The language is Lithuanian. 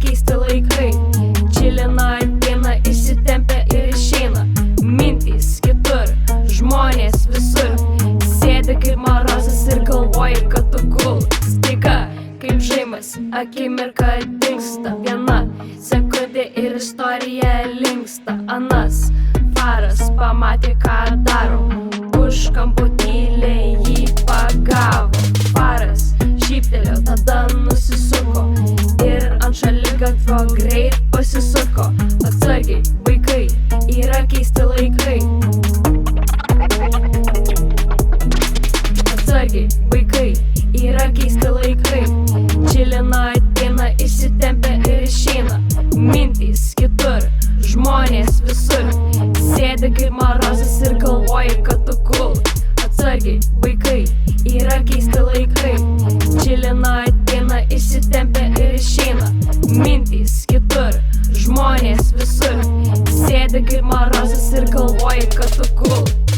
keisti laikai. Čilina, ateina, įsitempia ir išeina. Mintys kitur, žmonės visur. Sėdi kaip marozas ir galvoji, kad tu cool. Staiga, kaip žaimas, akimirka dingsta. Viena sekundė ir istorija linksta. Anas faras pamatė, ką daro. Už kampo tyliai jį pagavo. Faras šyptelėjo, tada nusisuko ir ant šaligatvio greit pasisuko. Atsargiai, vaikai, yra keisti laikai. Atsargiai, vaikai, yra keisti laikai. Čilina, ateina, įsitempia ir išeina. Mintys kitur, žmonės visur. Sėdi kaip marozas ir galvoji, kad tu cool. Atsargiai, vaikai, yra keisti laikai. Čilina, ateina, įsitempia ir išeina. Mintys kitur, žmonės visur. Sėdi kaip marozas ir galvoji, kad tu cool.